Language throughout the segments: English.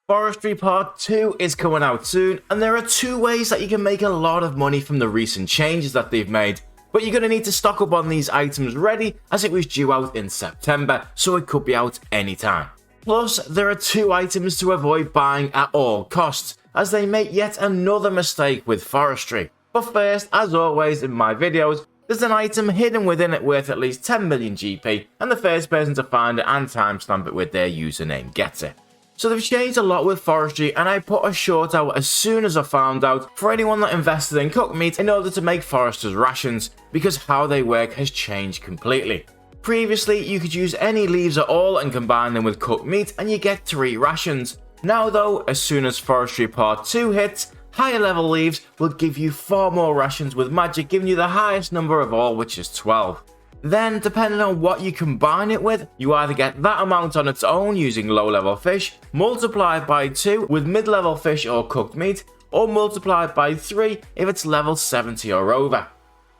Forestry Part 2 is coming out soon, and there are two ways that you can make a lot of money from the recent changes that they've made. But you're going to need to stock up on these items ready, as it was due out in September, so it could be out anytime. Plus, there are two items to avoid buying at all costs, as they make yet another mistake with Forestry. But first, as always in my videos, there's an item hidden within it worth at least 10 million GP, and the first person to find it and timestamp it with their username gets it. So they've changed a lot with Forestry, and I put a short out as soon as I found out for anyone that invested in cooked meat in order to make Forester's rations, because how they work has changed completely. Previously, you could use any leaves at all and combine them with cooked meat and you get 3 rations. Now though, as soon as Forestry Part 2 hits, higher level leaves will give you 4 more rations, with magic giving you the highest number of all, which is 12. Then, depending on what you combine it with, you either get that amount on its own using low-level fish, multiplied by 2 with mid-level fish or cooked meat, or multiplied by 3 if it's level 70 or over.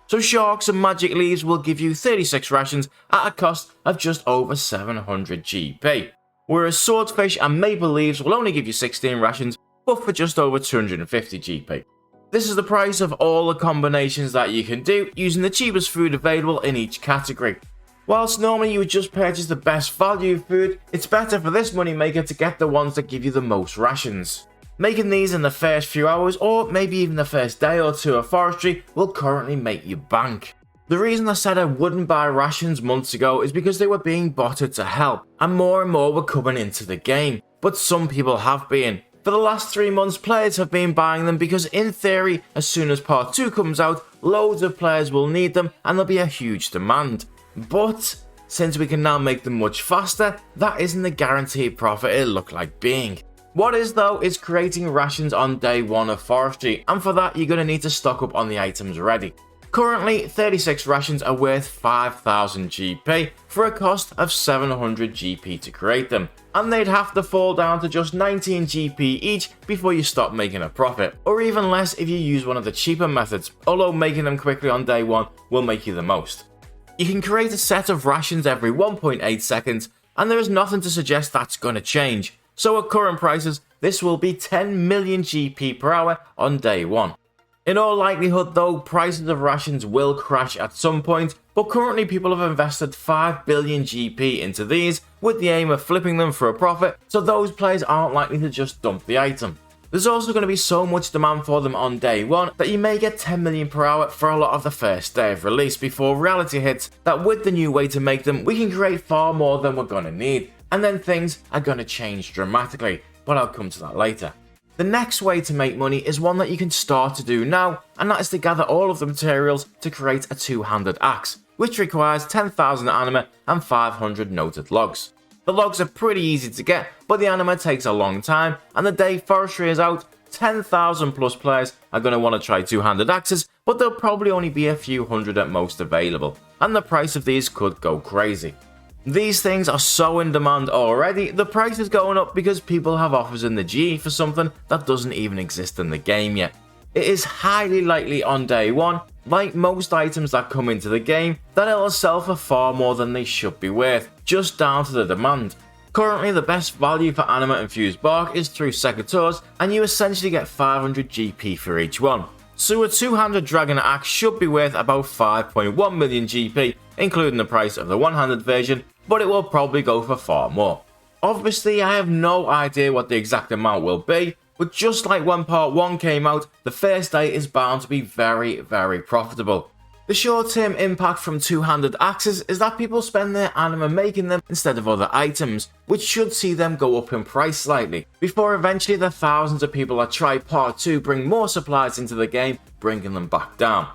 So sharks and magic leaves will give you 36 rations at a cost of just over 700 GP, whereas swordfish and maple leaves will only give you 16 rations, but for just over 250 GP. This is the price of all the combinations that you can do using the cheapest food available in each category. Whilst normally you would just purchase the best value food, it's better for this moneymaker to get the ones that give you the most rations. Making these in the first few hours, or maybe even the first day or two of Forestry, will currently make you bank. The reason I said I wouldn't buy rations months ago is because they were being botted to hell, and more were coming into the game, but some people have been. For the last 3 months, players have been buying them because in theory, as soon as Part 2 comes out, loads of players will need them and there'll be a huge demand. But since we can now make them much faster, that isn't the guaranteed profit it looked like being. What is though is creating rations on day 1 of Forestry, and for that you're going to need to stock up on the items ready. Currently, 36 rations are worth 5,000 GP for a cost of 700 GP to create them, and they'd have to fall down to just 19 GP each before you stop making a profit, or even less if you use one of the cheaper methods, although making them quickly on day 1 will make you the most. You can create a set of rations every 1.8 seconds, and there is nothing to suggest that's going to change, so at current prices this will be 10 million GP per hour on day 1. In all likelihood though, prices of rations will crash at some point, but currently people have invested 5 billion GP into these with the aim of flipping them for a profit, so those players aren't likely to just dump the item. There's also going to be so much demand for them on day 1 that you may get 10 million per hour for a lot of the first day of release before reality hits that with the new way to make them we can create far more than we're going to need, and then things are going to change dramatically, but I'll come to that later. The next way to make money is one that you can start to do now, and that is to gather all of the materials to create a two-handed axe, which requires 10,000 anima and 500 noted logs. The logs are pretty easy to get, but the anima takes a long time, and the day Forestry is out, 10,000 plus players are going to want to try two-handed axes, but there'll probably only be a few hundred at most available, and the price of these could go crazy. These things are so in demand already, the price is going up because people have offers in the GE for something that doesn't even exist in the game yet. It is highly likely on day 1, like most items that come into the game, that it'll sell for far more than they should be worth, just down to the demand. Currently the best value for anima infused bark is through secateurs, and you essentially get 500 GP for each one. So a two-handed dragon axe should be worth about 5.1 million GP, including the price of the one-handed version, but it will probably go for far more. Obviously I have no idea what the exact amount will be, but just like when part 1 came out, the first day is bound to be very profitable. The short-term impact from two-handed axes is that people spend their anima making them instead of other items, which should see them go up in price slightly, before eventually the thousands of people that try part 2 bring more supplies into the game, bringing them back down.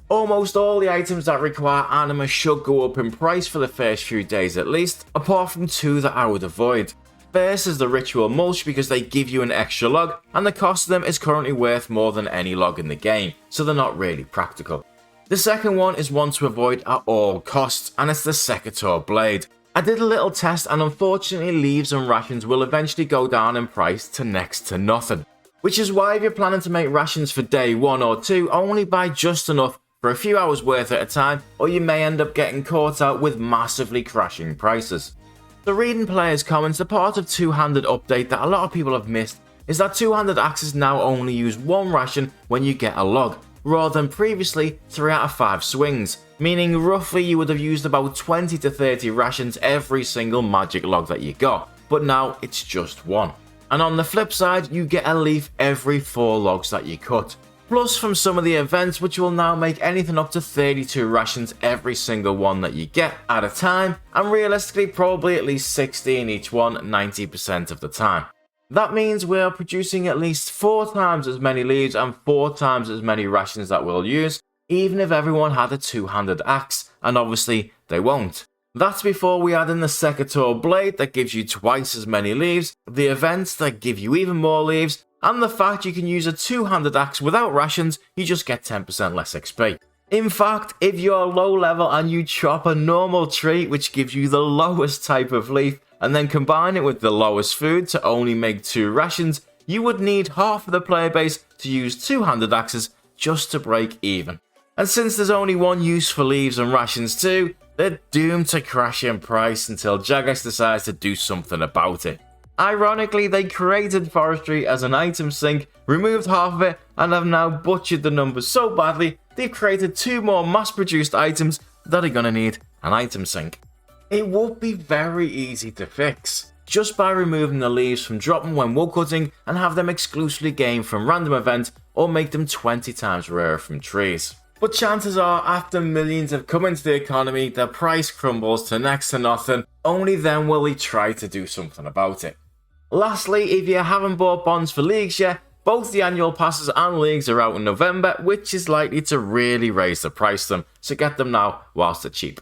Almost all the items that require anima should go up in price for the first few days at least, apart from 2 that I would avoid. First is the ritual mulch because they give you an extra log, and the cost of them is currently worth more than any log in the game, so they're not really practical. The second one is one to avoid at all costs, and it's the secateur blade. I did a little test, and unfortunately leaves and rations will eventually go down in price to next to nothing. Which is why if you're planning to make rations for day 1 or 2, only buy just enough for a few hours worth at a time, or you may end up getting caught out with massively crashing prices. So reading players' comments, the part of two-handed update that a lot of people have missed is that two-handed axes now only use 1 ration when you get a log, rather than previously 3 out of 5 swings, meaning roughly you would have used about 20 to 30 rations every single magic log that you got, but now it's just 1. And on the flip side, you get a leaf every 4 logs that you cut. Plus from some of the events, which will now make anything up to 32 rations every single one that you get at a time, and realistically probably at least 16 each one 90% of the time. That means we're producing at least 4 times as many leaves and 4 times as many rations that we'll use, even if everyone had a two-handed axe, and obviously they won't. That's before we add in the Secator blade that gives you twice as many leaves, the events that give you even more leaves, and the fact you can use a two-handed axe without rations, you just get 10% less XP. In fact, if you're low level and you chop a normal tree which gives you the lowest type of leaf, and then combine it with the lowest food to only make 2 rations, you would need half of the player base to use two-handed axes just to break even. And since there's only one use for leaves and rations too, they're doomed to crash in price until Jagex decides to do something about it. Ironically, they created Forestry as an item sink, removed half of it, and have now butchered the numbers so badly, they've created 2 more mass-produced items that are gonna need an item sink. It would be very easy to fix, just by removing the leaves from dropping when woodcutting and have them exclusively gained from random events or make them 20 times rarer from trees. But chances are, after millions have come into the economy, the price crumbles to next to nothing, only then will they try to do something about it. Lastly, if you haven't bought bonds for leagues yet, both the annual passes and leagues are out in November, which is likely to really raise the price of them, so get them now whilst they're cheap.